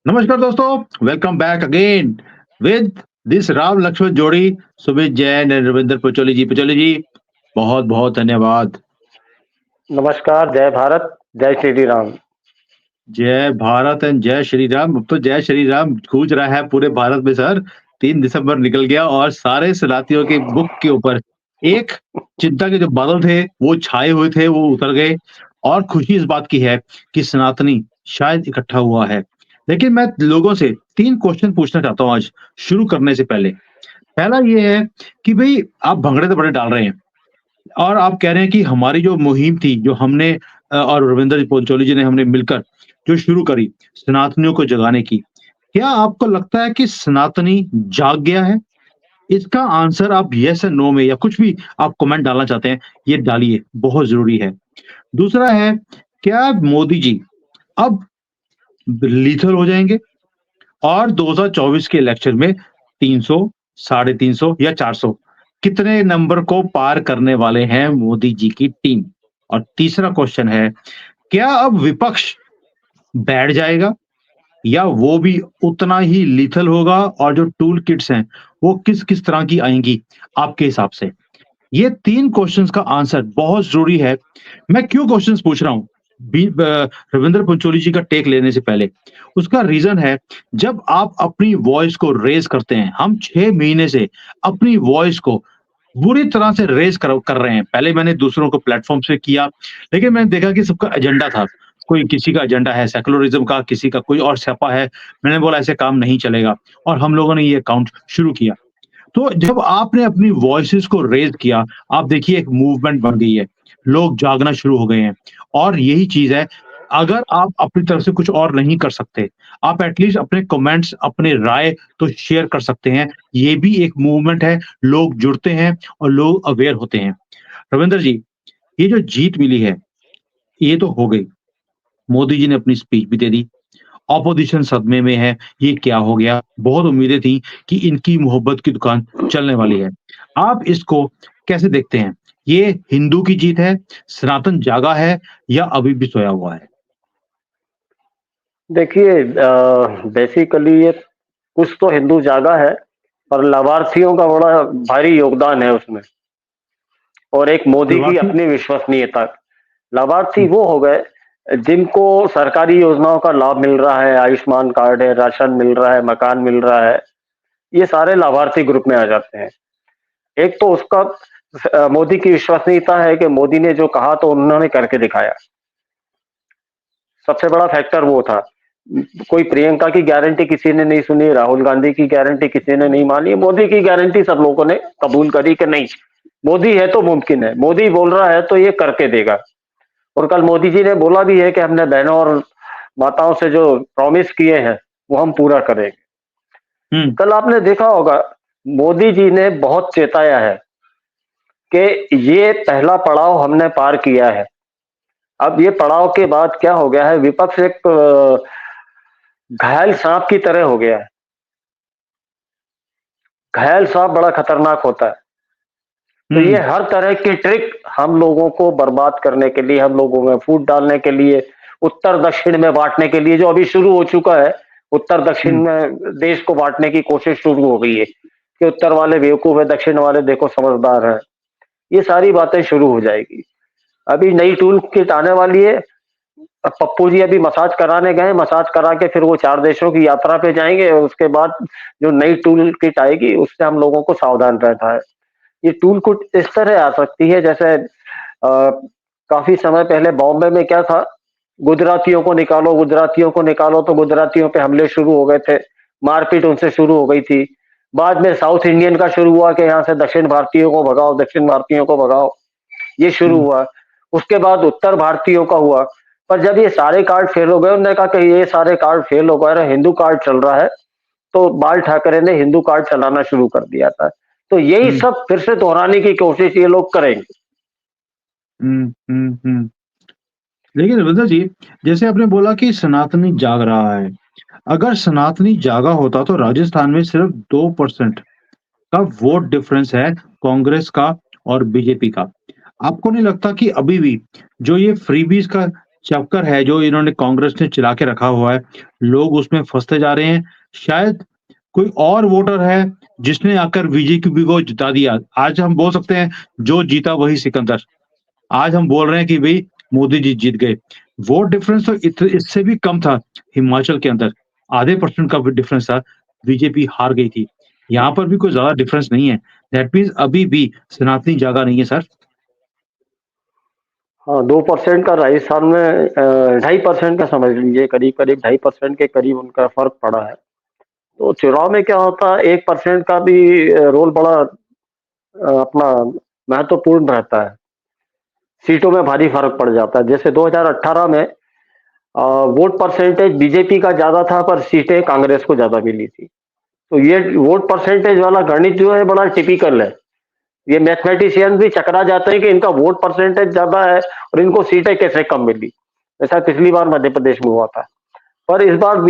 नमस्कार दोस्तों, welcome back again with this Ram Lakshman जोड़ी, सुमित जैन एंड रविंद्र पचौली जी। पचौली जी, बहुत बहुत धन्यवाद। नमस्कार, जय भारत, जय श्री राम। जय भारत एंड जय श्री राम। अब तो जय श्री राम गूंज रहा है पूरे भारत में सर। 3 दिसंबर निकल गया और सारे सलातियों के बुक के ऊपर एक चिंता के जो बादल थे वो छाए हुए थे, वो उतर गए। और खुशी इस बात की है कि सनातनी शायद इकट्ठा हुआ है। लेकिन मैं लोगों से 3 क्वेश्चन पूछना चाहता हूँ आज शुरू करने से पहले। पहला ये है कि भई आप भंगड़े तो बड़े डाल रहे हैं और आप कह रहे हैं कि हमारी जो मुहिम थी, जो हमने और रविंद्र पंचोली जी ने हमने मिलकर जो शुरू करी, सनातनियों को जगाने की। क्या आपको लगता है कि सनातनी जाग गया है? इसका आंसर आप येस या नो में या कुछ भी आप कमेंट डालना चाहते हैं, ये डालिए, बहुत ज़रूरी है। दूसरा है, क्या मोदी जी अब लीथल हो जाएँगे? और 2024 के इलेक्शन में 300, साढ़े 300 या 400 कितने नंबर को पार करने वाले हैं मोदी जी की टीम? और तीसरा क्वेश्चन है, क्या अब विपक्ष बैठ जाएगा या वो भी उतना ही लीथल होगा और जो टूल किट्स हैं, वो किस-किस तरह की आएँगी आपके हिसाब से? ये 3 क्वेश्चन्स का आंसर बहुत ज़रूरी है। मैं क्यों क्वेश्चन्स पूछ रहा हूँ? रविंद्र पंचोली जी का टेक लेने से पहले। उसका रीज़न है, जब आप अपनी वॉइस को रेज़ करते हैं, हम 6 महीने से अपनी वॉइस को बुरी तरह से रेज़ कर रहे हैं। पहले मैंने दूसरों को प्लेटफ़ॉर्म से किया, लेकिन मैंने देखा कि सबका एजेंडा था। कोई किसी का एजेंडा है सेक्युलरिज़्म का, किसी का कोई और स्यापा है। मैंने बोला ऐसे काम नहीं चलेगा और हम लोगों ने ये अकाउंट शुरू किया। तो जब आपने अपनी वॉइसेस को रेज़ किया, आप देखिए एक मूवमेंट बन गई है। लोग जागना शुरू हो गए हैं और यही चीज़ है, अगर आप अपनी तरफ से कुछ और नहीं कर सकते, आप एट लीस्ट अपने कमेंट्स, अपने राय तो शेयर कर सकते हैं। ये भी एक मूवमेंट है, लोग जुड़ते हैं और लोग अवेयर होते हैं। रविंद्र जी, ये जो जीत मिली है, ये तो हो गई। मोदी जी ने अपनी स्पीच भी दे दी। ऑपोजिशन सदमे में है, ये क्या हो गया? बहुत उम्मीदें थी कि इनकी मोहब्बत की दुकान चलने वाली है। आप इसको कैसे देखते हैं? ये हिंदू की जीत है, सनातन जागा है या अभी भी सोया हुआ है? देखिए बेसिकली ये कुछ तो हिंदू जागा है और लाभार्थियों का बड़ा भारी योगदान है उसमें। और एक मोदी की शुरुआती अपनी विश्वसनीयता। लाभार्थी हुँ, वो हो गए जिनको सरकारी योजनाओं का लाभ मिल रहा है, आयुष्मान कार्ड है, राशन मिल रहा है, मकान मिल रहा है। ये सारे लाभार्थी ग्रुप में आ जाते हैं। एक तो उसका मोदी की विश्वसनीयता है कि मोदी ने जो कहा तो उन्होंने करके दिखाया। सबसे बड़ा फैक्टर वो था। कोई प्रियंका की गारंटी किसी ने नहीं सुनी, राहुल गांधी की गारंटी किसी ने नहीं मानी, मोदी की गारंटी सब लोगों ने कबूल करी कि नहीं, मोदी है तो मुमकिन है, मोदी बोल रहा है तो ये करके देगा। और कल मोदी जी ने बोला भी है कि हमने बहनों और माताओं से जो प्रॉमिस किए हैं वो हम पूरा करेंगे। हुँ, कल आपने देखा होगा मोदी जी ने बहुत चेताया है कि ये पहला पड़ाव हमने पार किया है। अब ये पड़ाव के बाद क्या हो गया है, विपक्ष एक घायल सांप की तरह हो गया है। घायल सांप बड़ा खतरनाक होता है। तो ये हुँ, हर तरह की ट्रिक हम लोगों को बर्बाद करने के लिए, हम लोगों में फूट डालने के लिए, उत्तर दक्षिण में बांटने के लिए, जो अभी शुरू हो चुका है। उत्तर दक्षिण हुँ, में देश को बांटने की कोशिश शुरू हो गई है कि उत्तर वाले बेवकूफ है, दक्षिण वाले देखो समझदार है। ये सारी बातें शुरू हो जाएगी। अभी नई टूल किट आने वाली है। अब पप्पू जी अभी मसाज कराने गए, मसाज करा के फिर वो 4 देशों की यात्रा पे जाएँगे और उसके बाद जो नई टूल किट आएगी उससे हम लोगों को सावधान रहना है। ये टूल किट इस तरह आ सकती है जैसे काफ़ी समय पहले बॉम्बे में क्या था, गुजरातियों को निकालो तो गुजरातियों पे हमले शुरू हो गए थे। मारपीट उनसे शुरू हो गई थी। बाद में साउथ इंडियन का शुरू हुआ कि यहाँ से दक्षिण भारतीयों को भगाओ, दक्षिण भारतीयों को भगाओ। ये शुरू हुँ, हुआ। उसके बाद उत्तर भारतीयों का हुआ। पर जब ये सारे कार्ड फेल हो गए, उन्होंने कहा कि ये सारे कार्ड फेल हो गए, हिंदू कार्ड चल रहा है। तो बाल ठाकरे ने हिंदू कार्ड चलाना शुरू कर दिया था। तो यही हुँ, सब फिर से दोहराने की कोशिश ये लोग करेंगे। हुँ, हुँ, हुँ। लेकिन रविंद्र जी, जैसे आपने बोला कि सनातनी जाग रहा है। अगर सनातनी जागा होता तो राजस्थान में सिर्फ 2% का वोट डिफरेंस है कांग्रेस का और बीजेपी का। आपको नहीं लगता कि अभी भी जो ये फ्रीबीज़ का चक्कर है जो इन्होंने कांग्रेस ने चला के रखा हुआ है, लोग उसमें फँसते जा रहे हैं। शायद कोई और वोटर है जिसने आकर बीजेपी को जिता दिया। आज हम बोल सकते हैं जो जीता वही सिकंदर। आज हम बोल रहे हैं कि भई मोदी जी जीत गए। वोट डिफरेंस तो इससे भी कम था हिमाचल के अंदर, आधे परसेंट का भी डिफरेंस था, बीजेपी हार गई थी। यहाँ पर भी कोई ज़्यादा डिफरेंस नहीं है। दैट मीन्स अभी भी सनातनी जागा नहीं है सर। हाँ, 2% का राजस्थान में 2.5% का समझ लीजिए, करीब-करीब 2.5% के करीब उनका फ़र्क पड़ा है। तो चुनाव में क्या होता है, 1% का भी रोल बड़ा अपना महत्वपूर्ण रहता है। सीटों में भारी फ़र्क पड़ जाता है। जैसे 2018 में वोट परसेंटेज बीजेपी का ज़्यादा था, पर सीटें कांग्रेस को ज़्यादा मिली थी। तो ये वोट परसेंटेज वाला गणित जो है बड़ा टिपिकल है। ये मैथमेटिशियन भी चकरा जाते हैं कि इनका वोट परसेंटेज ज़्यादा है और इनको सीटें कैसे कम मिली। ऐसा पिछली बार मध्य प्रदेश में हुआ था। पर इस बार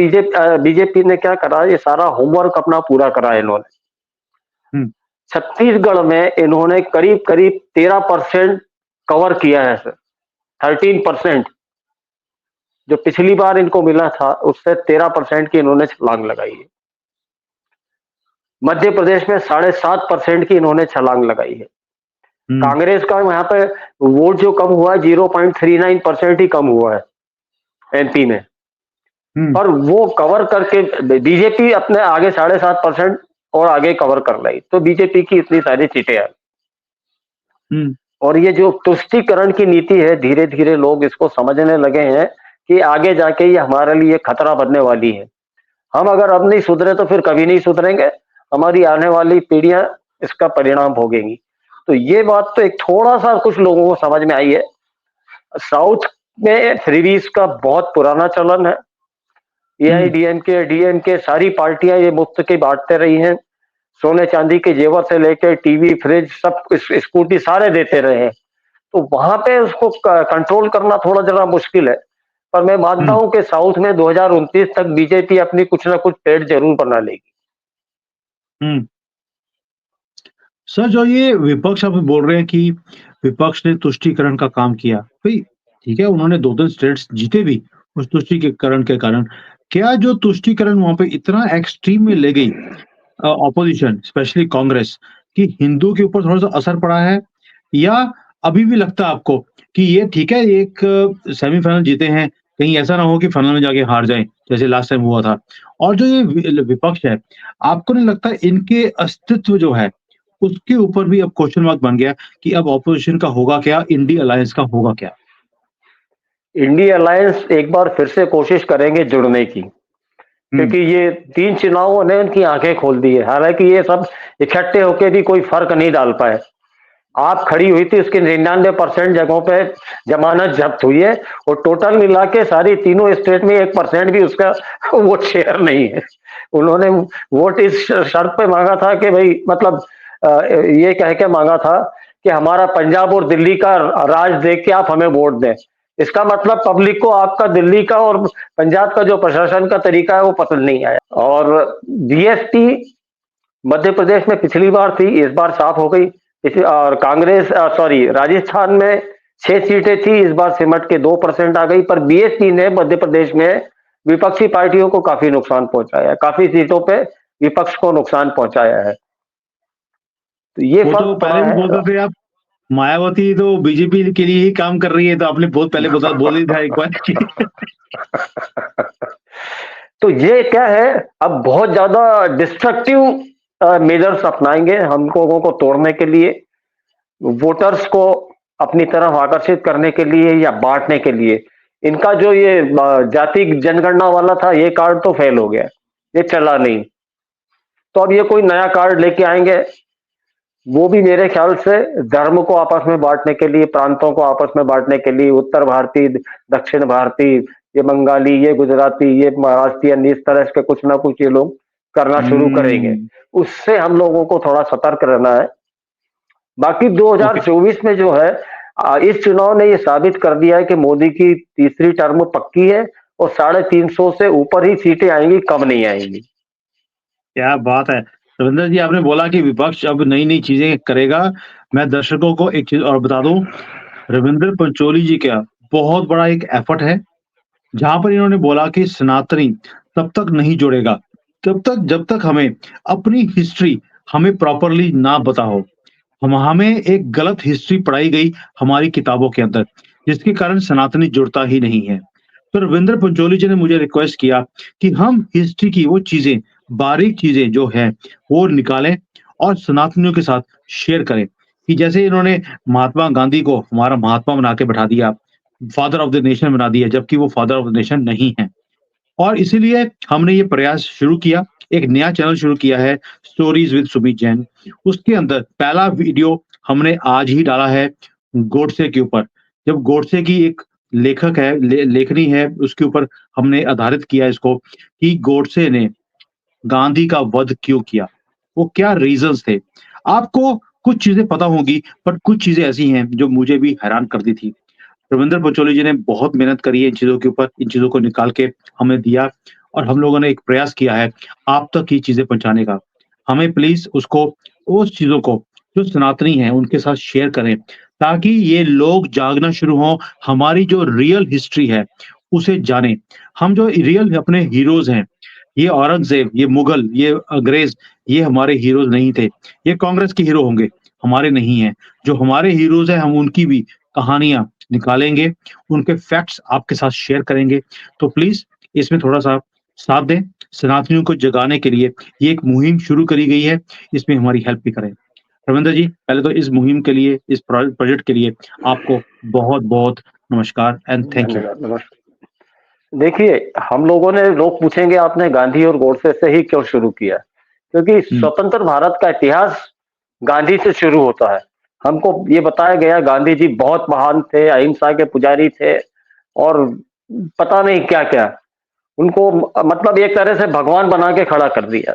बीजेपी ने क्या करा, ये सारा होमवर्क अपना पूरा करा इन्होंने। हुँ, छत्तीसगढ़ में इन्होंने करीब-करीब 13% कवर किया है सर, 13%। जो पिछली बार इनको मिला था, उससे 13% की इन्होंने छलांग लगाई है। मध्य प्रदेश में 7.5% की इन्होंने छलांग लगाई है। हुँ, कांग्रेस का यहाँ पे वोट जो कम हुआ है, 0.39% ही कम हुआ है एमपी में। हुँ, पर वो कवर करके बीजेपी अपने आगे 7.5% और आगे कवर कर लाई, तो बीजेपी की इतनी सारी सीटें आई। हुँ, और ये जो तुष्टीकरण की नीति है, धीरे-धीरे लोग इसको समझने लगे हैं कि आगे जाके ये हमारे लिए खतरा बनने वाली है। हम अगर अब नहीं सुधरे तो फिर कभी नहीं सुधरेंगे, हमारी आने वाली पीढ़ियाँ इसका परिणाम भोगेंगी। तो ये बात तो एक थोड़ा-सा कुछ लोगों को समझ में आई है। साउथ में फ्रीबीज का बहुत पुराना चलन है। हुँ, एआईडीएमके, डीएमके सारी पार्टियाँ ये मुफ्त की बाँटते रही हैं। सोने-चांदी के जेवर से लेके टीवी, फ्रिज सब स्कूटी सारे देते रहे हैं। तो वहाँ पे उसको कंट्रोल करना थोड़ा जरा मुश्किल है। पर मैं मानता हुँ, हूँ कि साउथ में 2029 तक बीजेपी अपनी कुछ ना कुछ पेड़ ज़रूर बना लेगी। हुँ। सर, जो ये विपक्ष आप बोल रहे हैं कि विपक्ष ने तुष्टीकरण का काम किया, भई ठीक है, उन्होंने 2-2 स्टेट्स जीते भी उस तुष्टीकरण के कारण। क्या जो तुष्टीकरण वहाँ पे इतना एक्सट्रीम में ले गई ऑपोज़िशन स्पेशली कांग्रेस कि हिंदू के ऊपर थोड़ा-सा असर पड़ा है? या अभी भी लगता है आपको कि ये ठीक है, एक सेमीफाइनल जीते हैं, कहीं ऐसा ना हो कि फाइनल में जाके हार जाएँ, जैसे लास्ट टाइम हुआ था? और जो ये विपक्ष है, आपको नहीं लगता इनके अस्तित्व जो है, उसके ऊपर भी अब क्वेश्चन मार्क बन गया कि अब ऑपोज़िशन का होगा क्या? इंडी अलायंस का होगा क्या? इंडी अलायंस एक बार फिर से कोशिश करेंगे जुड़ने की, हुँ, क्योंकि ये 3 चुनावों ने उनकी आँखें खोल दी है। हालाँकि ये सब इकट्ठे होके भी कोई फ़र्क नहीं डाल पाए। आप खड़ी हुई थी, उसकी 99% जगहों पे जमानत जब्त हुई है और टोटल मिला के सारी तीनों स्टेट में 1% भी उसका वोट शेयर नहीं है। उन्होंने वोट इस शर्त पे मांगा था कि भाई मतलब ये कह के मांगा था कि हमारा पंजाब और दिल्ली का राज देख के आप हमें वोट दें। इसका मतलब पब्लिक को आपका दिल्ली का और पंजाब का जो प्रशासन का तरीका है वो पसंद नहीं आया। और बीएसपी मध्य प्रदेश में पिछली बार थी, इस बार साफ हो गई। और कांग्रेस सॉरी राजस्थान में 6 सीटें थी, इस बार सिमट के 2% आ गई। पर बीएसपी ने मध्य प्रदेश में विपक्षी पार्टियों को काफी नुकसान पहुंचाया है, काफी सीटों पे विपक्ष को नुकसान पहुंचाया है। तो ये वो तो फर्क पहले पड़ा भी है। बोलते थे आप मायावती तो बीजेपी के लिए ही काम कर रही है, तो आपने बहुत पहले बोल ही था एक बार कि तो ये क्या है, अब बहुत ज्यादा डिस्ट्रक्टिव मेजर्स अपनाएंगे हम लोगों को तोड़ने के लिए, वोटर्स को अपनी तरफ आकर्षित करने के लिए या बांटने के लिए। इनका जो ये जाति जनगणना वाला था, ये कार्ड तो फेल हो गया, ये चला नहीं। तो अब ये कोई नया कार्ड लेके आएंगे, वो भी मेरे ख्याल से धर्म को आपस में बांटने के लिए, प्रांतों को आपस में बांटने के लिए, उत्तर भारतीय, दक्षिण भारतीय, ये बंगाली, ये गुजराती, ये महाराष्ट्रियन, इस तरह के कुछ ना कुछ ये लोग करना शुरू करेंगे। हुँ, उससे हम लोगों को थोड़ा सतर्क रहना है। बाकी ओके। 2024 में जो है इस चुनाव ने ये साबित कर दिया है कि मोदी की तीसरी टर्म पक्की है और 350 से ऊपर ही सीटें आएंगी, कम नहीं आएंगी। क्या बात है! रविंदर जी आपने बोला कि विपक्ष अब नई-नई चीज़ें करेगा। मैं दर्शकों को एक चीज़ और बता दूँ, रविंद्र पंचोली जी क्या बहुत बड़ा एक एफर्ट है, जहाँ पर इन्होंने बोला कि सनातनी तब तक नहीं जुड़ेगा, तब तक जब तक हमें अपनी हिस्ट्री हमें प्रॉपरली ना पता हो। हमें एक गलत हिस्ट्री पढ़ाई गई हमारी किताबों के अंदर, जिसके कारण सनातनी जुड़ता ही नहीं है। तो रविंद्र पंचोली जी ने मुझे रिक्वेस्ट किया कि हम हिस्ट्री की वो चीज़ें, बारीक चीज़ें जो हैं, वो निकालें और सनातनियों के साथ शेयर करें। कि जैसे इन्होंने महात्मा गांधी को हमारा महात्मा बना के बैठा दिया, फादर ऑफ द नेशन बना दिया, जबकि वो फादर ऑफ द नेशन नहीं है। और इसीलिए हमने ये प्रयास शुरू किया, एक नया चैनल शुरू किया है, स्टोरीज़ विद सुमित जैन। उसके अंदर पहला वीडियो हमने आज ही डाला है गोडसे के ऊपर। जब गोडसे की एक लेखक है, लेखनी है, उसके ऊपर हमने आधारित किया इसको कि गोडसे ने गांधी का वध क्यों किया? वो क्या रीज़न्स थे? आपको कुछ चीज़ें पता होंगी, पर कुछ चीज़ें ऐसी हैं जो मुझे भी हैरान करती थी। रविंद्र पंचोली जी ने बहुत मेहनत करी है इन चीज़ों के ऊपर, इन चीज़ों को निकाल के हमें दिया और हम लोगों ने एक प्रयास किया है आप तक ये चीज़ें पहुँचाने का। हमें प्लीज़ उसको उस चीज़ों को जो सनातनी हैं उनके साथ शेयर करें, ताकि ये लोग जागना शुरू हों, हमारी जो रियल हिस्ट्री है, उसे जानें। हम जो रियल अपने हीरोज़ हैं, ये औरंगज़ेब, ये मुगल, ये अंग्रेज़, ये हमारे हीरोज़ नहीं थे। ये कांग्रेस के हीरो होंगे, हमारे नहीं हैं। जो हमारे हीरोज़ हैं, हम उनकी भी कहानियाँ निकालेंगे, उनके फैक्ट्स आपके साथ शेयर करेंगे। तो प्लीज़ इसमें थोड़ा-सा साथ दें, सनातनियों को जगाने के लिए ये एक मुहिम शुरू करी गई है, इसमें हमारी हेल्प भी करें। रविंद्र जी, पहले तो इस मुहिम के लिए, इस प्रोजेक्ट के लिए आपको बहुत-बहुत नमस्कार एंड थैंक यू। धन्यवाद, नमस्कार। देखिए, हम लोगों ने लोग पूछेंगे आपने गांधी और गोडसे से ही क्यों शुरू किया? क्योंकि हुँ, स्वतंत्र भारत का इतिहास गांधी से शुरू होता है। हमको ये बताया गया गांधी जी बहुत महान थे, अहिंसा के पुजारी थे और पता नहीं क्या-क्या। उनको मतलब एक तरह से भगवान बना के खड़ा कर दिया।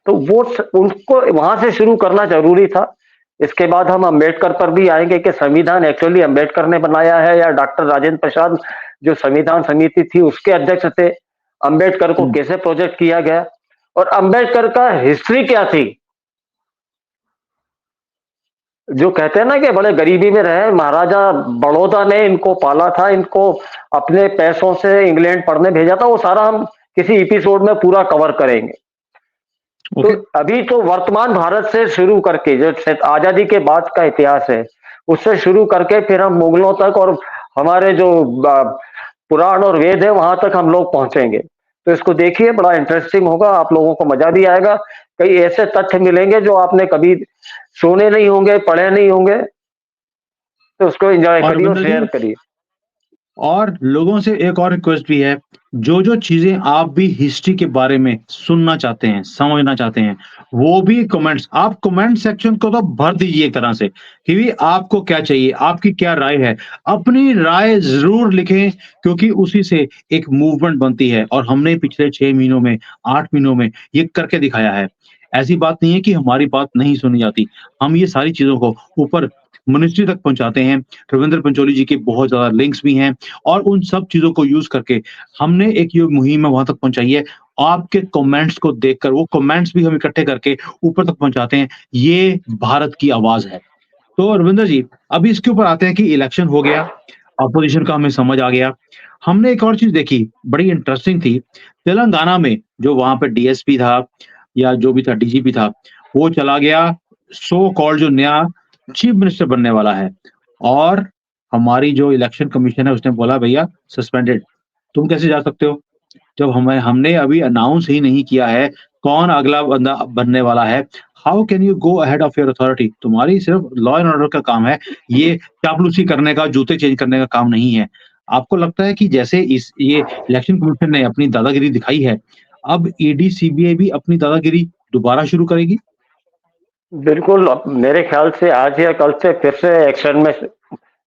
तो वो उनको वहां से शुरू करना जरूरी था। इसके बाद हम अंबेडकर पर भी आएंगे कि संविधान एक्चुअली अंबेडकर ने बनाया है या डॉक्टर राजेंद्र प्रसाद जो संविधान समिति थी उसके अध्यक्ष थे। अंबेडकर को हुँ, कैसे प्रोजेक्ट किया गया और अंबेडकर का हिस्ट्री क्या थी। जो कहते हैं ना कि बड़े गरीबी में रहे, महाराजा बड़ौदा ने इनको पाला था, इनको अपने पैसों से इंग्लैंड पढ़ने भेजा था, वो सारा हम किसी एपिसोड में पूरा कवर करेंगे। तो ओके। अभी तो वर्तमान भारत से शुरू करके जो आजादी के बाद का इतिहास है, उससे शुरू करके फिर हम मुगलों तक और हमारे जो पुराण और वेद है वहां तक हम लोग पहुंचेंगे। तो इसको देखिए, बड़ा इंटरेस्टिंग होगा, आप लोगों को मजा भी आएगा। कई ऐसे तथ्य मिलेंगे जो आपने कभी सुने नहीं होंगे, पढ़े नहीं होंगे। तो उसको एंजॉय और करिए और रविंद्र जी शेयर करिए। और लोगों से एक और रिक्वेस्ट भी है, जो-जो चीज़ें आप भी हिस्ट्री के बारे में सुनना चाहते हैं, समझना चाहते हैं, वो भी कमेंट्स आप कमेंट सेक्शन को तो भर दीजिए एक तरह से, कि भी आपको क्या चाहिए, आपकी क्या राय है? अपनी राय ज़रूर लिखें क्योंकि उसी से एक मूवमेंट बनती है और हमने पिछले 6 महीनों में, 8 महीनों में ये करके दिखाया है। ऐसी बात नहीं है कि हमारी बात नहीं सुनी जाती, हम ये सारी चीज़ों को ऊपर मिनिस्ट्री तक पहुँचाते हैं। रविंद्र पंचोली जी के बहुत ज़्यादा लिंक्स भी हैं और उन सब चीज़ों को यूज़ करके हमने एक ये मुहिम है वहाँ तक पहुँचाई है। आपके कमेंट्स को देखकर वो कमेंट्स भी हम इकट्ठे करके ऊपर तक पहुँचाते हैं। ये भारत की आवाज़ है। तो रविंद्र जी, अभी इसके ऊपर आते हैं कि इलेक्शन हो गया, अपोज़िशन का हमें समझ आ गया। हमने एक और चीज़ देखी, बड़ी इंटरेस्टिंग थी। तेलंगाना में जो वहाँ पे डीएसपी था या जो भी था डीजीपी था, वो चला गया सो कॉल्ड जो नया चीफ मिनिस्टर बनने वाला है और हमारी जो इलेक्शन कमीशन है उसने बोला भैया सस्पेंडेड। तुम कैसे जा सकते हो? जब हमने अभी अनाउंस ही नहीं किया है, कौन अगला बंदा बनने वाला है। How can you go ahead of your authority? तुम्हारी सिर्फ लॉ एंड ऑर्डर का काम है, ये चापलूसी करने का, जूते चेंज करने का काम नहीं है। आपको लगता है कि जैसे इस ये इलेक्शन कमीशन ने अपनी दादागिरी दिखाई है, अब ईडी, सीबीआई भी अपनी दादागिरी दोबारा शुरू करेगी? बिल्कुल, अब मेरे ख्याल से आज या कल से फिर से एक्शन में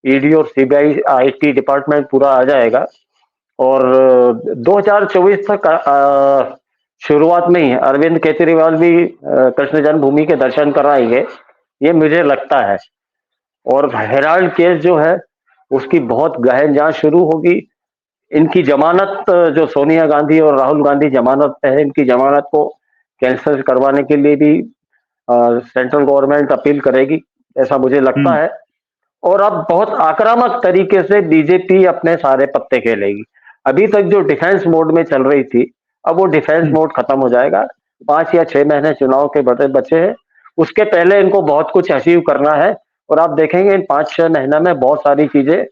ईडी और सीबीआई आईटी डिपार्टमेंट पूरा आ जाएगा और 2024 तक शुरुआत में ही अरविंद केजरीवाल भी कृष्ण जन्मभूमि के दर्शन कराएंगे, ये मुझे लगता है। और हेराल्ड केस जो है उसकी बहुत गहन जांच शुरू होगी। इनकी जमानत जो सोनिया गांधी और राहुल गांधी जमानत पे है, इनकी जमानत को कैंसिल करवाने के लिए भी सेंट्रल गवर्नमेंट अपील करेगी, ऐसा मुझे लगता हुँ, है। और अब बहुत आक्रामक तरीके से बीजेपी अपने सारे पत्ते खेलेगी। अभी तक जो डिफेंस मोड में चल रही थी, अब वो डिफेंस हम्म, मोड खत्म हो जाएगा। 5 या 6 महीने चुनाव के बचे हैं। उसके पहले इनको बहुत कुछ अचीव करना है और आप देखेंगे इन 5-6 महीने में बहुत सारी चीजें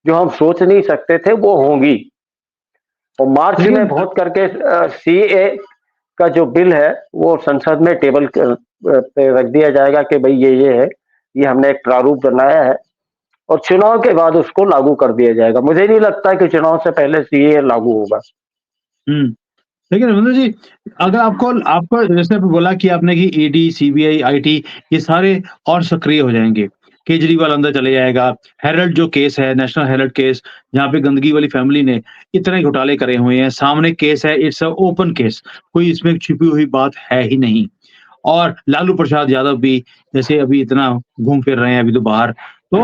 जो हम सोच नहीं सकते थे वो होंगी। और मार्च में लेकिन बहुत करके सीए का जो बिल है वो संसद में टेबल पे रख दिया जाएगा कि भाई ये है, ये हमने एक प्रारूप बनाया है और चुनाव के बाद उसको लागू कर दिया जाएगा। मुझे नहीं लगता है कि चुनाव से पहले सीए लागू होगा। हम्म, लेकिन रविंद्र जी, अगर आपको आपको जैसे आपने बोला कि आपने कि ईडी, सीबीआई, आईटी ये सारे और सक्रिय हो जाएंगे। केजरीवाल अंदर चले जाएगा। हेरल्ड जो केस है, नेशनल हेरल्ड केस, जहाँ पे गंदगी वाली फैमिली ने इतने घोटाले करे हुए हैं, सामने केस है, इट्स अ ओपन केस, कोई इसमें छिपी हुई बात है ही नहीं। और लालू प्रसाद यादव भी जैसे अभी इतना घूम फिर रहे हैं अभी तो बाहर, तो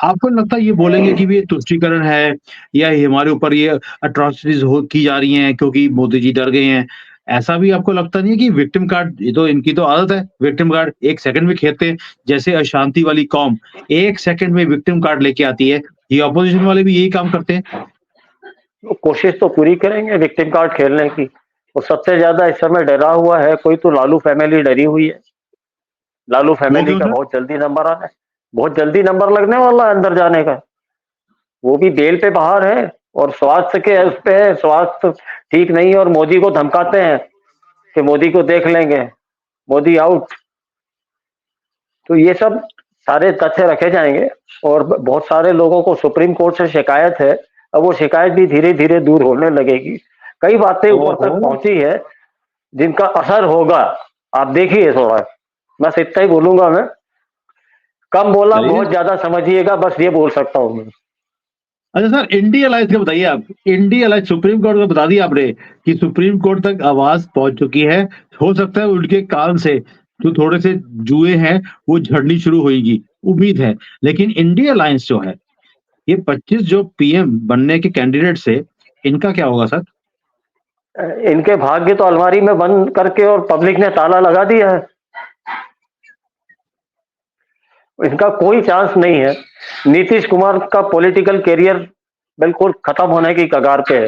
आपको लगता है ये बोलेंगे कि ये तुष्टीकरण है या ये हमारे ऊपर ये अट्रॉसिटीज़ हो की जा रही हैं क्योंकि मोदी जी डर गए हैं? ऐसा भी आपको लगता नहीं है कि विक्टिम कार्ड, ये तो इनकी तो आदत है, विक्टिम कार्ड 1 सेकंड में खेलते हैं, जैसे अशांति वाली कौम 1 सेकंड में विक्टिम कार्ड लेके आती है, ये अपोज़िशन वाले भी यही काम करते हैं? वो कोशिश तो पूरी करेंगे विक्टिम कार्ड खेलने की। और सबसे ज्यादा इस समय डरा हुआ है कोई तो लालू फैमिली डरी हुई है। लालू वो फैमिली क्यों का सर? बहुत जल्दी नंबर आना है, बहुत जल्दी नंबर लगने वाला है अंदर जाने का। वो भी बेल पे बाहर है और स्वास्थ्य के उस पे है, स्वास्थ्य ठीक नहीं है और मोदी को धमकाते हैं कि मोदी को देख लेंगे, मोदी आउट। तो ये सब सारे तथ्य रखे जाएंगे और बहुत सारे लोगों को सुप्रीम कोर्ट से शिकायत है। अब वो शिकायत भी धीरे धीरे दूर होने लगेगी। कई बातें ऊपर तक ओहो! पहुंची है जिनका असर होगा। आप देखिए थोड़ा, बस इतना ही बोलूंगा मैं। कम बोला चलिए। बहुत ज्यादा समझिएगा, बस ये बोल सकता हूँ मैं। अच्छा सर, इंडी अलायंस का बताइए आप। इंडी अलायंस सुप्रीम कोर्ट का बता दिया आपने कि सुप्रीम कोर्ट तक आवाज पहुंच चुकी है। हो सकता है उनके कान से जो थोड़े से जुए हैं वो झड़नी शुरू होएगी, उम्मीद है। लेकिन इंडी अलायंस जो है, ये 25 जो पीएम बनने के कैंडिडेट्स है, इनका क्या होगा सर? इनके भाग्य तो अलमारी में बंद करके और पब्लिक ने ताला लगा दिया है। इनका कोई चांस नहीं है। नीतीश कुमार का पॉलिटिकल करियर बिल्कुल खत्म होने की कगार पे है।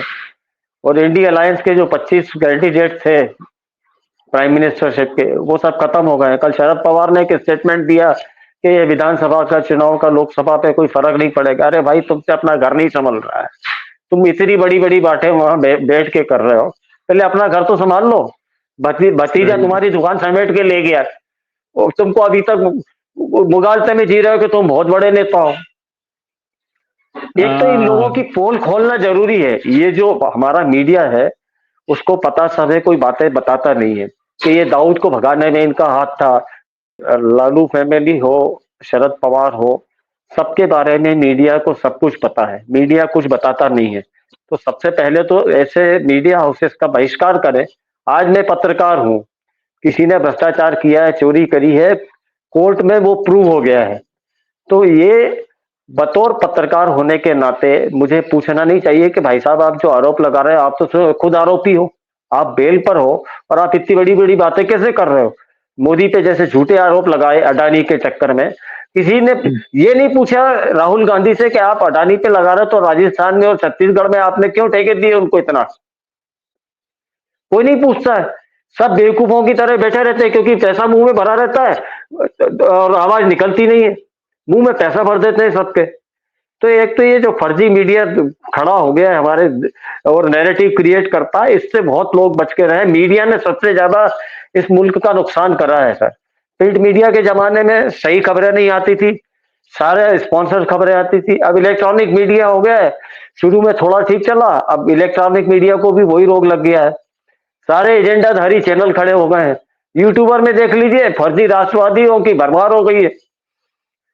और इंडी अलायंस के जो 25 कैंडिडेट थे प्राइम मिनिस्टरशिप के, वो सब खत्म हो गए हैं। कल शरद पवार ने एक स्टेटमेंट दिया कि ये विधानसभा का चुनाव का लोकसभा पे कोई फर्क नहीं पड़ेगा। अरे भाई, तुमसे अपना घर नहीं संभल रहा है, तुम इतनी बड़ी बड़ी बातें वहां बैठ के कर रहे हो। पहले अपना घर तो संभाल लो। भतीजा सही। तुम्हारी दुकान समेट के ले गया और तुमको अभी तक मुगालते में जी रहे हो कि तुम बहुत बड़े नेता हो। एक तो इन लोगों आ, की पोल खोलना जरूरी है। ये जो हमारा मीडिया है उसको पता सब है, कोई बातें बताता नहीं है कि ये दाऊद को भगाने में इनका हाथ था। लालू फैमिली हो, शरद पवार हो, सबके बारे में मीडिया को सब कुछ पता है। मीडिया कुछ बताता नहीं है। तो सबसे पहले तो ऐसे मीडिया हाउसेस का बहिष्कार करें। आज मैं पत्रकार हूं, किसी ने भ्रष्टाचार किया है, चोरी करी है, कोर्ट में वो प्रूव हो गया है, तो ये बतौर पत्रकार होने के नाते मुझे पूछना नहीं चाहिए कि भाई साहब आप जो आरोप लगा रहे हो, आप तो खुद आरोपी हो, आप बेल पर हो और आप इतनी बड़ी बड़ी बातें कैसे कर रहे हो। मोदी पे जैसे झूठे आरोप लगाए अडानी के चक्कर में, किसी ने ये नहीं पूछा राहुल गांधी से कि आप अडानी पे लगा रहे हो तो राजस्थान में और छत्तीसगढ़ में आपने क्यों ठेके दिए उनको इतना। कोई नहीं पूछता है। सब बेवकूफों की तरह बैठे रहते हैं क्योंकि पैसा मुंह में भरा रहता है और आवाज निकलती नहीं है। मुंह में पैसा भर देते हैं सबके। तो एक तो ये जो फर्जी मीडिया खड़ा हो गया है हमारे और नैरेटिव क्रिएट करता है, इससे बहुत लोग बच के रहे। मीडिया ने सबसे ज्यादा इस मुल्क का नुकसान करा है सर। प्रिंट मीडिया के जमाने में सही खबरें नहीं आती थी, सारे स्पॉन्सर खबरें आती थी। अब इलेक्ट्रॉनिक मीडिया हो गया है। शुरू में थोड़ा ठीक चला, अब इलेक्ट्रॉनिक मीडिया को भी वही रोग लग गया है। सारे एजेंडाधारी चैनल खड़े हो गए हैं। यूट्यूबर में देख लीजिए, फर्जी राष्ट्रवादियों की भरमार हो गई है।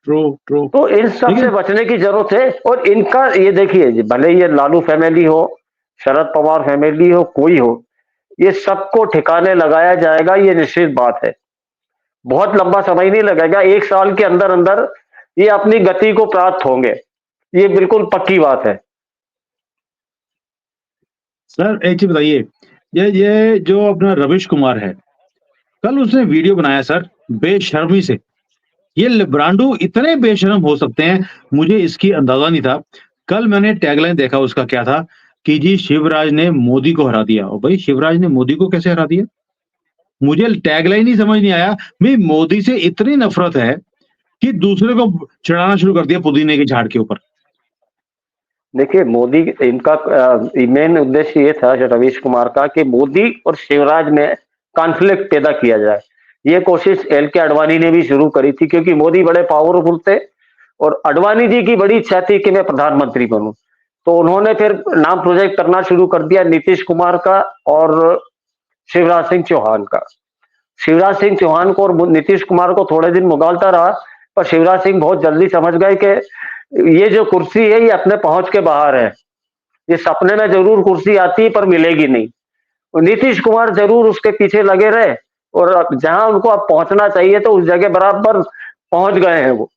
True, true. तो इन सब से लेकिन बचने की जरूरत है। और इनका ये देखिए, भले ये लालू फैमिली हो, शरद पवार फैमिली हो, कोई हो, ये सबको ठिकाने लगाया जाएगा, ये निश्चित बात है। बहुत लंबा समय नहीं लगेगा, 1 साल के अंदर अंदर ये अपनी गति को प्राप्त होंगे। ये बिल्कुल पक्की बात है। सर एक चीज़ बताइए, ये जो अपना रवीश कुमार है, कल उसने वीडियो बनाया सर बेशर्मी से। ये लिब्रांडो इतने बेशर्म हो सकते हैं, मुझे इसकी अंदाजा नहीं था। कल मैंने टैगलाइन देखा उसका क्या था कि जी शिवराज ने मोदी को हरा दिया। और भाई शिवराज ने मोदी को कैसे हरा दिया? मुझे टैगलाइन ही समझ नहीं आया। भाई मोदी से इतनी नफ़रत है कि दूसरे को चढ़ाना शुरू कर दिया पुदीने के झाड़ के ऊपर। देखिए मोदी इनका मेन उद्देश्य ये था रवीश कुमार का कि मोदी और शिवराज में कॉन्फ्लिक्ट पैदा किया जाए। ये कोशिश एल के अडवाणी ने भी शुरू करी थी क्योंकि मोदी बड़े पावरफुल थे और अडवाणी जी की बड़ी इच्छा थी कि मैं प्रधानमंत्री बनूं। तो उन्होंने फिर नाम प्रोजेक्ट करना शुरू कर दिया नीतीश कुमार का और शिवराज सिंह चौहान का। शिवराज सिंह चौहान को और नीतीश कुमार को थोड़े दिन मुगालता रहा, पर शिवराज सिंह बहुत जल्दी समझ गए कि ये जो कुर्सी है ये अपने पहुंच के बाहर है। ये सपने में जरूर कुर्सी आती है पर मिलेगी नहीं। और नीतीश कुमार जरूर उसके पीछे लगे रहे और जहां उनको अब पहुंचना चाहिए तो उस जगह बराबर पहुंच गए हैं वो।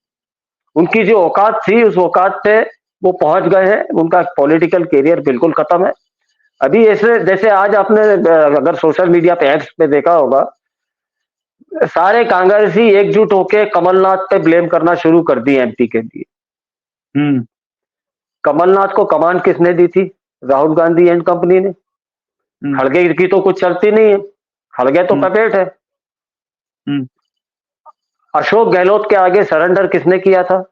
उनकी जो औकात थी उस औकात पे वो पहुंच गए हैं। उनका पॉलिटिकल करियर बिल्कुल खत्म है। अभी ऐसे जैसे आज आपने अगर सोशल मीडिया पे एक्स पे देखा होगा, सारे कांग्रेसी एकजुट होके कमलनाथ पे ब्लेम करना शुरू कर दिए एमपी के लिए। हुँ, कमलनाथ को कमान किसने दी थी? राहुल गांधी एंड कंपनी ने। हुँ, खड़गे की तो कुछ चलती नहीं है, खड़गे तो हुँ, पपेट है। हुँ, अशोक गहलोत के आगे सरेंडर किसने किया था?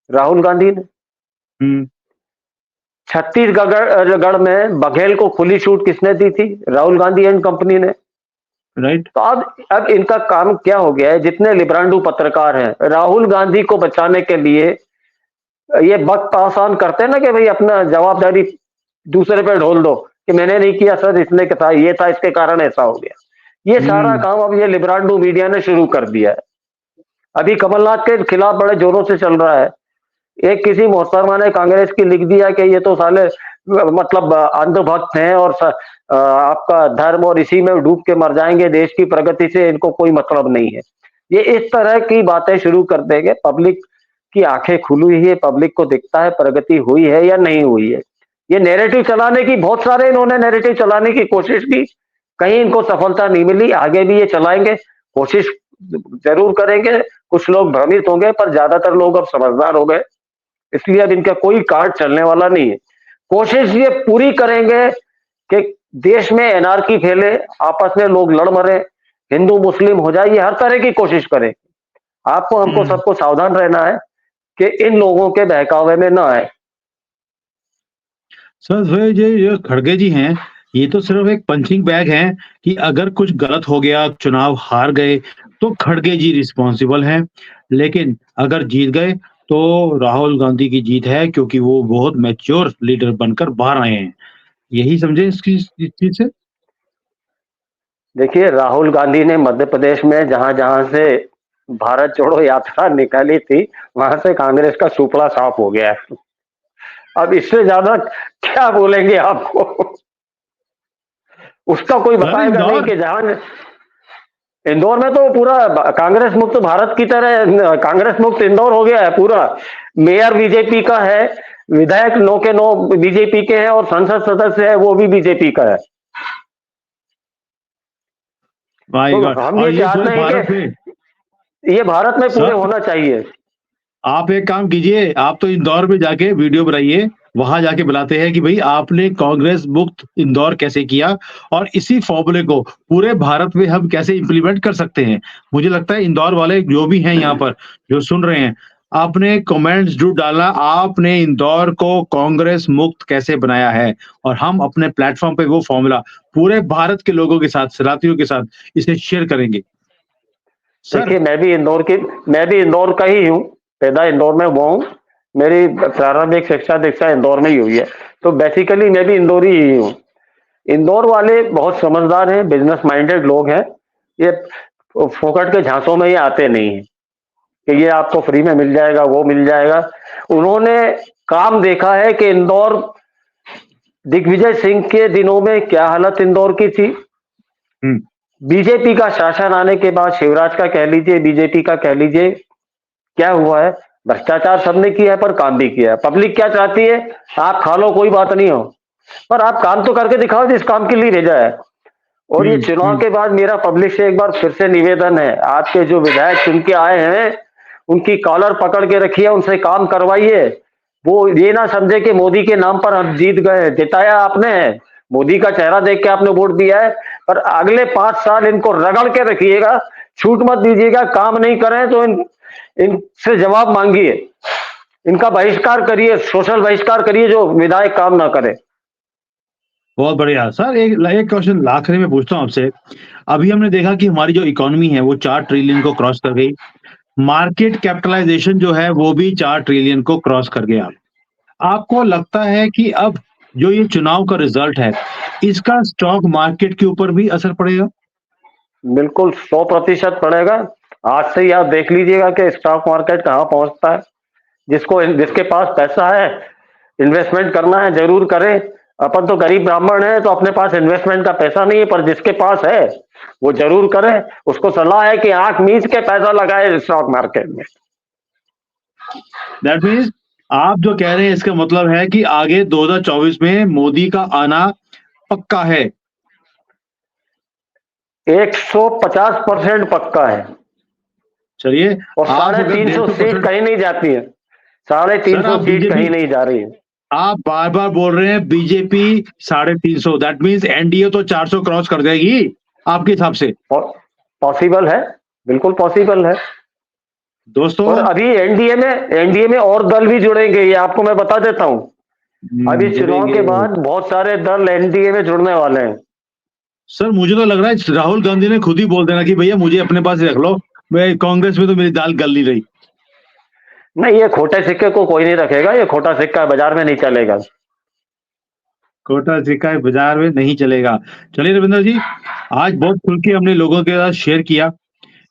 राहुल गांधी ने। हुँ, छत्तीसगढ़ में बघेल को खुली छूट किसने दी थी? राहुल गांधी एंड कंपनी ने। राइट? तो अब इनका काम क्या हो गया है? जितने लिब्रांडू पत्रकार हैं राहुल गांधी को बचाने के लिए ये वक्त आसान करते हैं ना कि भाई अपना जवाबदारी दूसरे पे ढोल दो कि मैंने नहीं किया सर, इसने था, ये था, इसके कारण ऐसा हो गया। ये सारा हुँ, काम अब ये लिब्रांडो मीडिया ने शुरू कर दिया है। अभी कमलनाथ के खिलाफ बड़े जोरों से चल रहा है। एक किसी मोहतरमा ने कांग्रेस की लिख दिया कि ये तो साले मतलब अंधभक्त हैं और आपका धर्म और इसी में डूब के मर जाएंगे, देश की प्रगति से इनको कोई मतलब नहीं है। ये इस तरह की बातें शुरू कर देंगे। पब्लिक की आंखें खुली हुई है, पब्लिक को दिखता है प्रगति हुई है या नहीं हुई है। ये नैरेटिव चलाने की बहुत सारे इन्होंने नैरेटिव चलाने की कोशिश की, कहीं इनको सफलता नहीं मिली। आगे भी ये चलाएंगे, कोशिश जरूर करेंगे। कुछ लोग भ्रमित होंगे पर ज्यादातर लोग अब समझदार हो गए, इसलिए अब इनका कोई कार्ड चलने वाला नहीं है। कोशिश ये पूरी करेंगे कि देश में एनार्की फैले, आपस में लोग लड़ मरे, हिंदू मुस्लिम हो जाए, ये हर तरह की कोशिश करें। आपको हमको हुँ। सबको सावधान रहना है कि इन लोगों के बहकावे में ना आए। सर फिर ये खड़गे जी हैं, ये तो सिर्फ़ एक पंचिंग बैग हैं कि अगर कुछ गलत हो गया, चुनाव हार गए, तो खड़गे जी रिस्पॉन्सिबल हैं। लेकिन अगर जीत गए, तो राहुल गांधी की जीत है क्योंकि वो बहुत मैच्योर लीडर बनकर बाहर आए हैं। यही समझें इस चीज़ से? देखिए राहुल गांधी ने मध्य प्रदेश में जहां जहां से भारत जोड़ो यात्रा निकाली थी, वहां से कांग्रेस का सुपड़ा साफ हो गया है। अब इससे ज्यादा क्या बोलेंगे आपको? उसका कोई सर बताएगा नहीं इंदौर कि जहां इंदौर में तो पूरा कांग्रेस मुक्त भारत की तरह कांग्रेस मुक्त इंदौर हो गया है पूरा। मेयर बीजेपी का है, विधायक 9 के 9 बीजेपी के हैं और संसद सदस्य है वो भी बीजेपी का है। माय तो गॉड हम और ये ये पूरे चाहते हैं भारत में कि ये भारत में पूरे सर होना चाहिए। आप एक काम कीजिए, आप तो इंदौर में जाके वीडियो बनाइए, वहाँ जाके बुलाते हैं कि भई आपने कांग्रेस मुक्त इंदौर कैसे किया और इसी फ़ॉर्मूले को पूरे भारत में हम कैसे इम्प्लीमेंट कर सकते हैं। मुझे लगता है इंदौर वाले जो भी हैं यहाँ पर, जो सुन रहे हैं, आपने कमेंट्स ज़रूर डालना, आपने इंदौर को कांग्रेस मुक्त कैसे बनाया है और हम अपने प्लेटफ़ॉर्म पे वो फ़ॉर्मूला पूरे भारत के लोगों के साथ, सलातियों के साथ इसे शेयर करेंगे। सर देखिए मैं भी इंदौर का ही हूँ, पैदा इंदौर में हुआ हूँ। मेरी प्रारंभिक शिक्षा दीक्षा इंदौर में ही हुई है, तो बेसिकली मैं भी इंदौरी ही हूँ। इंदौर वाले बहुत समझदार हैं, बिजनेस माइंडेड लोग हैं। ये फोकट के झांसों में ये आते नहीं हैं कि ये आपको फ्री में मिल जाएगा, वो मिल जाएगा। उन्होंने काम देखा है कि इंदौर दिग्विजय सिंह के दिनों में क्या हालत इंदौर की थी। हुँ, बीजेपी का शासन आने के बाद, शिवराज का कह लीजिए, बीजेपी का कह लीजिए, क्या हुआ है? भ्रष्टाचार सबने किया है पर काम भी किया है। पब्लिक क्या चाहती है? आप खा लो कोई बात नहीं हो, पर आप काम तो करके दिखाओ जिस काम के लिए भेजा है। और ये हुँ, चुनाव हुँ, के बाद मेरा पब्लिक से एक बार फिर से निवेदन है, आपके जो विधायक चुन के आए हैं उनकी कॉलर पकड़ के रखिए, उनसे काम करवाइए। वो ये ना समझे कि मोदी के नाम पर हम जीत गए। जिताया आपने, मोदी का चेहरा देख के आपने वोट दिया है, पर अगले 5 साल इनको रगड़ के रखिएगा, छूट मत दीजिएगा। काम नहीं करें तो इनसे जवाब मांगिए, इनका बहिष्कार करिए, सोशल बहिष्कार करिए, जो विधायक काम ना करे। बहुत बढ़िया सर। एक क्वेश्चन आखिरी में पूछता हूँ आपसे। अभी हमने देखा कि हमारी जो इकोनॉमी है वो 4 ट्रिलियन को क्रॉस कर गई। मार्केट कैपिटलाइजेशन जो है वो भी 4 ट्रिलियन को क्रॉस कर गया। आपको लगता है कि अब जो ये चुनाव का रिजल्ट है, इसका स्टॉक मार्केट के ऊपर भी असर पड़ेगा? बिल्कुल 100% पड़ेगा। आज से ही आप देख लीजिएगा कि स्टॉक मार्केट कहाँ पहुंचता है। जिसके पास पैसा है, इन्वेस्टमेंट करना है, जरूर करें। अपन तो गरीब ब्राह्मण है, तो अपने पास इन्वेस्टमेंट का पैसा नहीं है, पर जिसके पास है वो जरूर करे। उसको सलाह है कि आंख मीच के पैसा लगाए स्टॉक मार्केट में। दैट मीन्स आप जो कह रहे हैं इसका मतलब है कि आगे 2024 में मोदी का आना पक्का है। 150% पक्का है। चलिए, और आप अगर 350 सीट 150% कहीं नहीं जाती है। 350 सीट कहीं नहीं जा रही है। आप बार-बार बोल रहे हैं बीजेपी 350, दैट मीन्स एनडीए तो 400 क्रॉस कर जाएगी आपके हिसाब से। पॉसिबल है, बिल्कुल पॉसिबल है। दोस्तों, और अभी एनडीए में और दल भी जुड़ेंगे, ये आपको मैं बता देता हूं। अभी चुनाव के बाद बहुत सारे दल एनडीए में जुड़ने वाले हैं। सर मुझे तो लग रहा है राहुल गांधी ने खुद ही बोल देना कि भैया मुझे अपने पास ही रख लो, मैं कांग्रेस में तो मेरी दाल गल नहीं रही। नहीं, ये खोटे सिक्के को कोई नहीं रखेगा, ये खोटा सिक्का बाजार में नहीं चलेगा। खोटा सिक्का बाजार में नहीं चलेगा। चलिए रविंद्र जी, आज बहुत खुल के हमने लोगों के साथ शेयर किया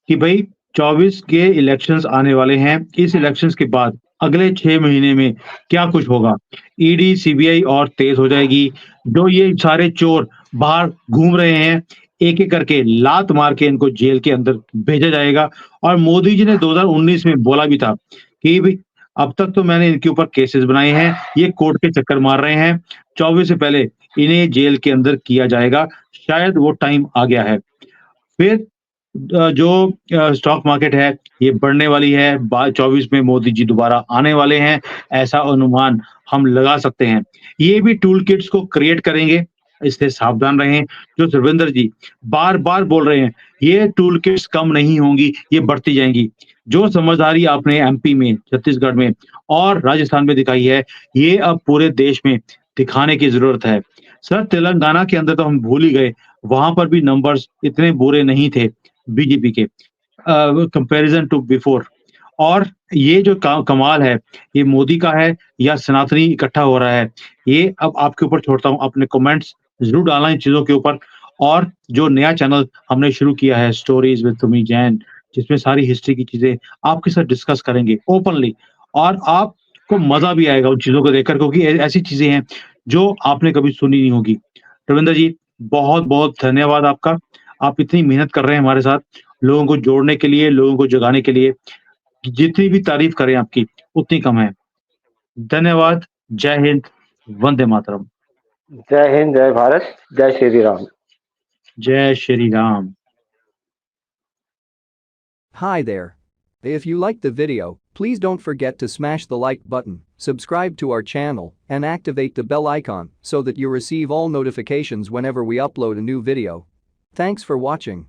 कि भाई 24 के इलेक्शंस आने वाले हैं। इस इलेक्शंस के बाद अगले 6 महीने में क्या कुछ होगा। ईडी, सीबीआई और तेज हो जाएगी। जो ये सारे चोर बाहर घूम रहे हैं, एक-एक करके लात मार के इनको जेल के अंदर भेजा जाएगा। और मोदी जी ने 2019 में बोला भी था कि भई अब तक तो मैंने इनके ऊपर केसेस बनाए हैं, ये कोर्ट के चक्कर मार रहे हैं। 24 से पहले इन्हें जेल के अंदर किया जाएगा। शायद वो टाइम आ गया है। फिर जो स्टॉक मार्केट है ये बढ़ने वाली है। 24 में मोदी जी दोबारा आने वाले हैं, ऐसा अनुमान हम लगा सकते हैं। ये भी टूल किट्स को क्रिएट करेंगे, इससे सावधान रहें। जो सुरविंदर जी बार-बार बोल रहे हैं, ये टूल किट्स कम नहीं होंगी, ये बढ़ती जाएँगी। जो समझदारी आपने एमपी में, छत्तीसगढ़ में और राजस्थान में दिखाई है, ये अब पूरे देश में दिखाने की ज़रूरत है। सर तेलंगाना के अंदर तो हम भूल ही गए, वहाँ पर भी नंबर्स इतने बुरे नहीं थे बीजेपी के कंपैरिजन टू बिफोर। और ये जो कमाल है, ये मोदी का है या सनातनी इकट्ठा हो रहा है, ये अब आपके ऊपर छोड़ता हूँ। अपने कमेंट्स ज़रूर डालना इन चीज़ों के ऊपर। और जो नया चैनल हमने शुरू किया है स्टोरीज़ विद सुमी जैन, जिसमें सारी हिस्ट्री की चीज़ें आपके साथ डिस्कस करेंगे ओपनली, और आपको मज़ा भी आएगा उन चीज़ों को देखकर, क्योंकि ऐसी चीज़ें हैं जो आपने कभी सुनी नहीं होगी। रविंद्र जी, बहुत-बहुत धन्यवाद आपका। आप इतनी मेहनत कर रहे हैं हमारे साथ, लोगों को जोड़ने के लिए, लोगों को जगाने के लिए। जितनी भी तारीफ़ करें आपकी, उतनी कम है। धन्यवाद। जय हिंद, वंदे मातरम। जय हिंद, जय भारत, जय श्री राम। जय Shri Ram. Hi there. If you liked the video, please don't forget to smash the like button, subscribe to our channel, and activate the bell icon so that you receive all notifications whenever we upload a new video. Thanks for watching.